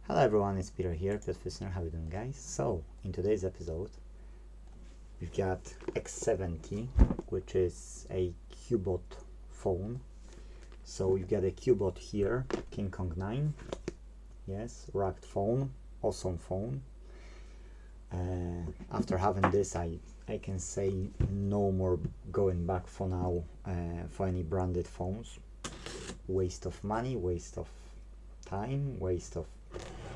Hello everyone, it's Peter here, Pet How you doing, guys? So, in today's episode, we've got X70, which is a Cubot phone. So we've got a Cubot here, King Kong 9. Yes, rugged phone, awesome phone. After having this, I can say no more going back for now for any branded phones. Waste of money, waste of time, waste of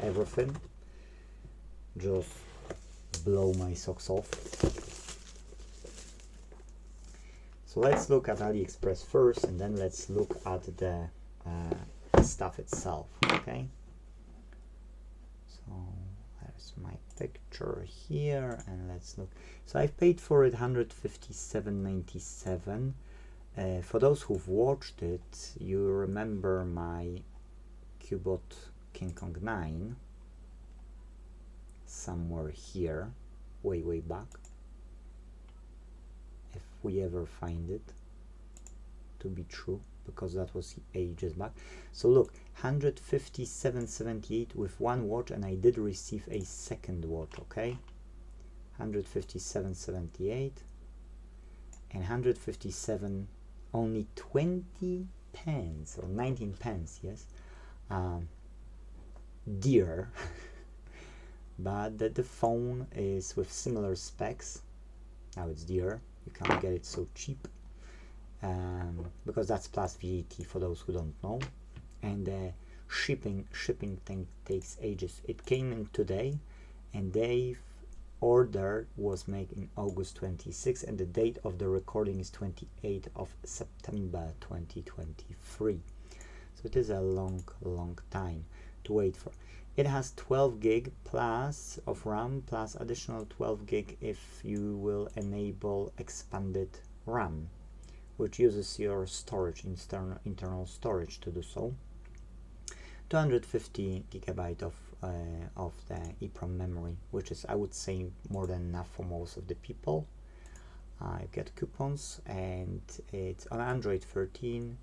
everything. Just blow my socks off. So let's look at AliExpress first, and then let's look at the stuff itself. Okay, so there's my picture here, and let's look. So I've paid for it $157.97. For those who've watched it, you remember my Cubot King Kong 9 somewhere here, way back, if we ever find it to be true, because that was ages back. So look, $157.78 with one watch, and I did receive a second watch. Okay, $157.78 and 157 only 20 pence or 19 pence, yes, dear. But the phone is with similar specs. Now it's dear, you can't get it so cheap, because that's plus VAT for those who don't know, and the shipping thing takes ages. It came in today, and the order was made in August 26, and the date of the recording is 28th of September 2023. So it is a long time to wait for. It has 12 gig plus of RAM, plus additional 12 gig if you will enable expanded RAM, which uses your storage, internal storage, to do so. 250 gigabyte of the EEPROM memory, which is, I would say, more than enough for most of the people. You get coupons, and it's on Android 13.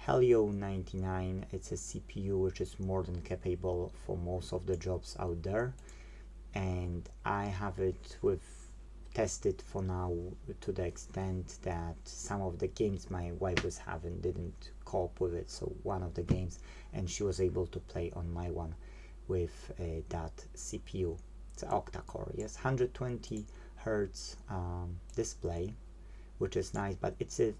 Helio 99, it's a CPU which is more than capable for most of the jobs out there, and I have it tested for now to the extent that some of the games my wife was having didn't cope with it. So one of the games, and she was able to play on my one with that CPU. It's an octa-core, yes, 120 Hertz display, which is nice, but it's a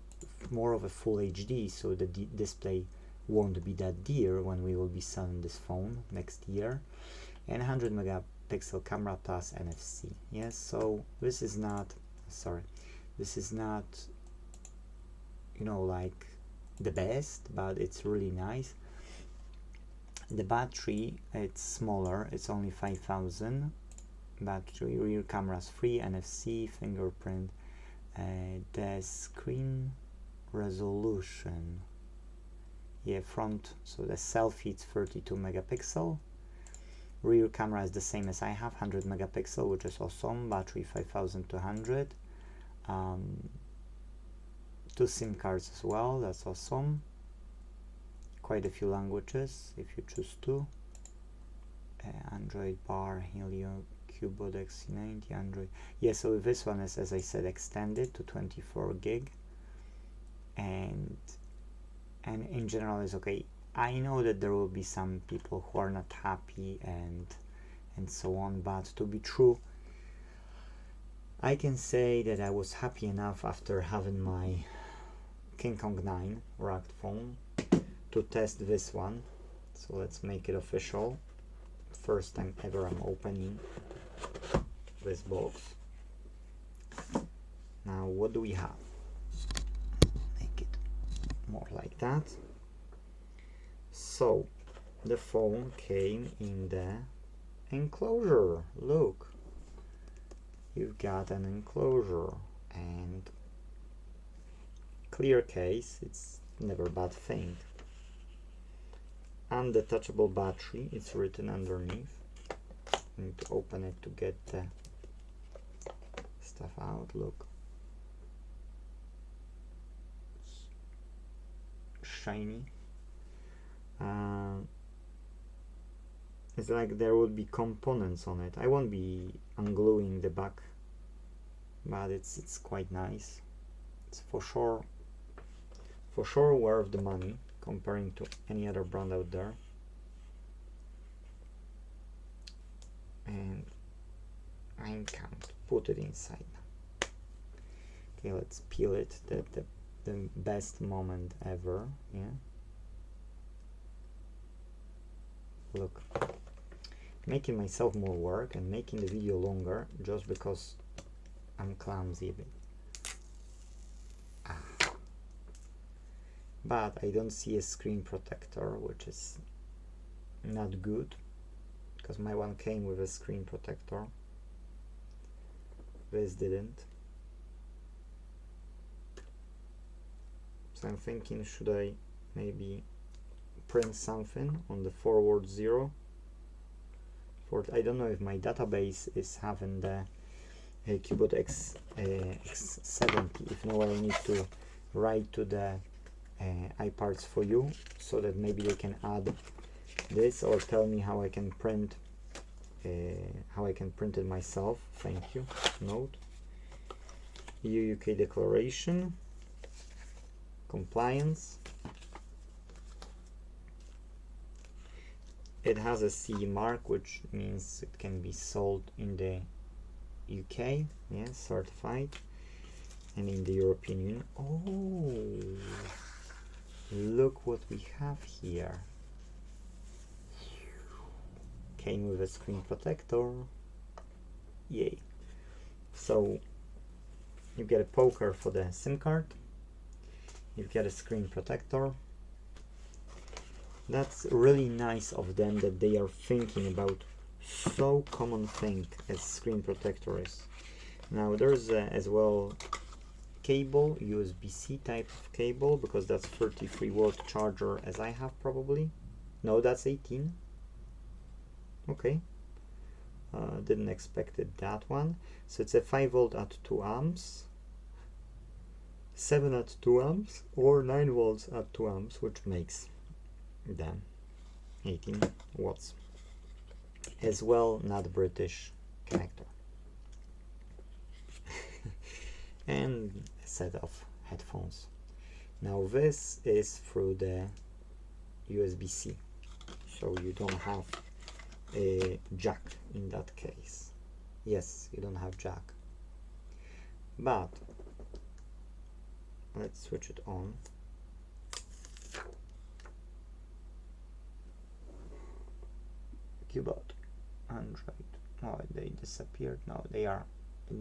more of a full HD, so the display won't be that dear when we will be selling this phone next year. And 100 megapixel camera plus NFC. Yes, so this is not, you know, like the best, but it's really nice. The battery, it's smaller, it's only 5000 battery. Rear cameras free, NFC, fingerprint. The screen resolution, yeah, front, so the selfie, it's 32 megapixel. Rear camera is the same as I have, 100 megapixel, which is awesome. Battery 5200. 2 SIM cards as well, that's awesome. Quite a few languages if you choose to. Android bar, Helio, Cubot X70, Android. Yeah, so this one is, as I said, extended to 24 gig, and in general is okay. I know that there will be some people who are not happy and so on, but to be true, I can say that I was happy enough after having my King Kong 9 rugged phone to test this one. So let's make it official. First time ever I'm opening this box. Now what do we have? Make it more like that. So the phone came in the enclosure. Look, you've got an enclosure and clear case. It's never a bad thing. Undetachable battery, it's written underneath. Need to open it to get the stuff out. Look, it's shiny. It's like there would be components on it. I won't be ungluing the back, but it's quite nice. It's for sure worth the money comparing to any other brand out there. And I can't put it inside now. Okay, let's peel it. The best moment ever. Yeah. Look, making myself more work and making the video longer just because I'm clumsy a bit. But I don't see a screen protector, which is not good, because my one came with a screen protector. This didn't. So I'm thinking, should I maybe print something on the forward 0? I don't know if my database is having the Cubot X70. If no, I need to write to the iParts for you, so that maybe they can add this or tell me how I can print it myself. Thank you. Note. EU UK declaration, compliance. It has a CE mark, which means it can be sold in the UK, yeah, certified, and in the European Union. Oh, look what we have here. Came with a screen protector. Yay. So you get a poker for the SIM card, you get a screen protector. That's really nice of them that they are thinking about so common thing as screen protector is. Now there's as well cable, USB-C type of cable, because that's 33-watt charger as I have probably. No, that's 18. Okay. Didn't expect it, that one. So it's a 5V at 2 amps, 7 at 2 amps, or 9 volts at 2 amps, which makes them 18 watts. As well, not British connector. And a set of headphones. Now this is through the USB-C, so you don't have a jack in that case. Yes, you don't have jack. But let's switch it on. Cubot, Android. Oh, they disappeared. No, they are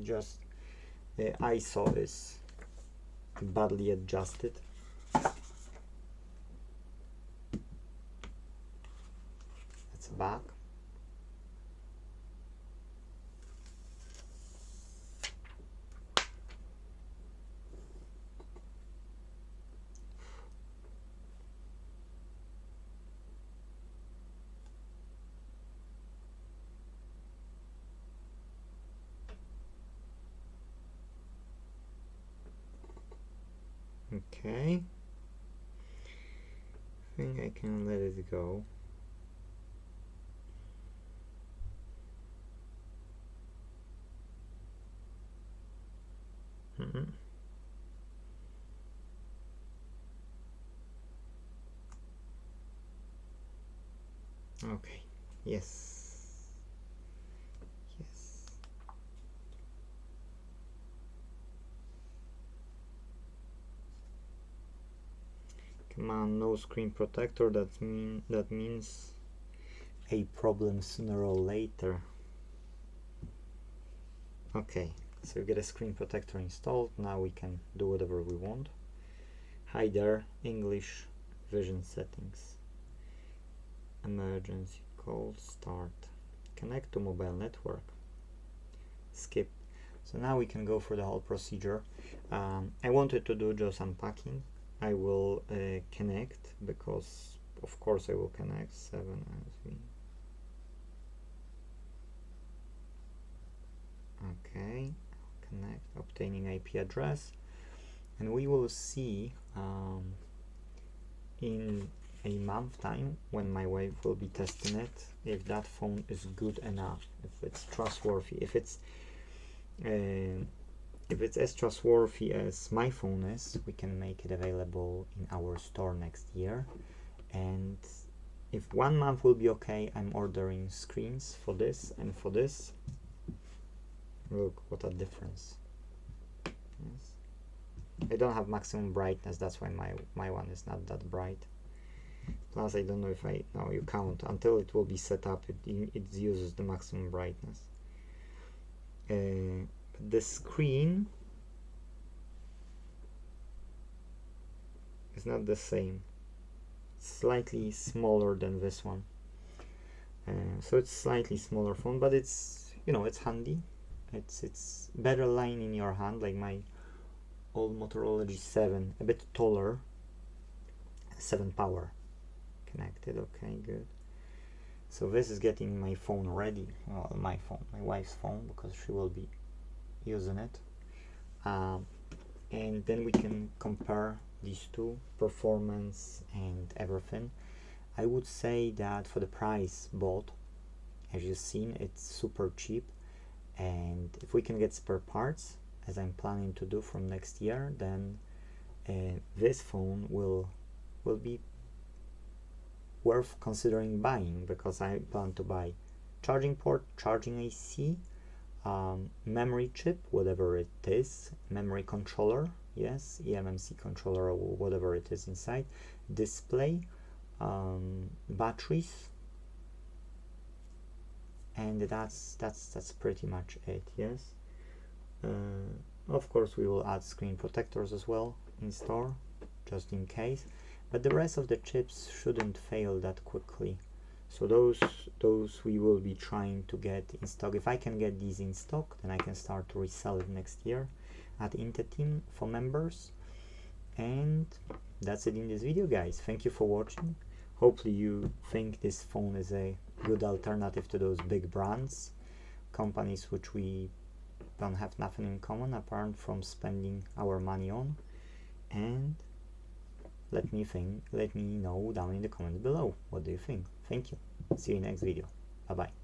just the ISO is badly adjusted. It's back. Okay, I think I can let it go. Okay, yes, yes. Come on, no screen protector. That means a problem sooner or later. Okay, so you get a screen protector installed. Now we can do whatever we want. Hi there, English vision settings. Emergency call, start, connect to mobile network, skip. So now we can go through the whole procedure. I wanted to do just unpacking. I will connect, because of course I will connect 7 as we. Okay, connect, obtaining IP address, and we will see in a month time when my wife will be testing it, if that phone is good enough, if it's trustworthy, if it's as trustworthy as my phone is, we can make it available in our store next year. And if 1 month will be okay, I'm ordering screens for this and for this. Look what a difference. Yes. I don't have maximum brightness, that's why my one is not that bright. Plus I don't know if you count until it will be set up, it uses the maximum brightness. The screen is not the same. It's slightly smaller than this one. So it's slightly smaller phone, but it's, you know, it's handy. It's better lying in your hand, like my old Motorola G7, a bit taller, 7 power connected. Okay, good. So this is getting my phone ready. Well, my wife's phone, because she will be using it. And then we can compare these two, performance and everything. I would say that for the price bought, as you've seen, it's super cheap. And if we can get spare parts, as I'm planning to do from next year, then this phone will be worth considering buying, because I plan to buy charging port, charging AC, memory chip, whatever it is, memory controller, yes, eMMC controller or whatever it is inside, display, batteries, and that's pretty much it. Yes. Of course we will add screen protectors as well in store, just in case, but the rest of the chips shouldn't fail that quickly. So those we will be trying to get in stock. If I can get these in stock, then I can start to resell it next year at Inte.Team for members. And that's it in this video, guys. Thank you for watching. Hopefully you think this phone is a good alternative to those big brands, companies which we don't have nothing in common apart from spending our money on. And let me know down in the comments below, what do you think? Thank you. See you next video. Bye bye.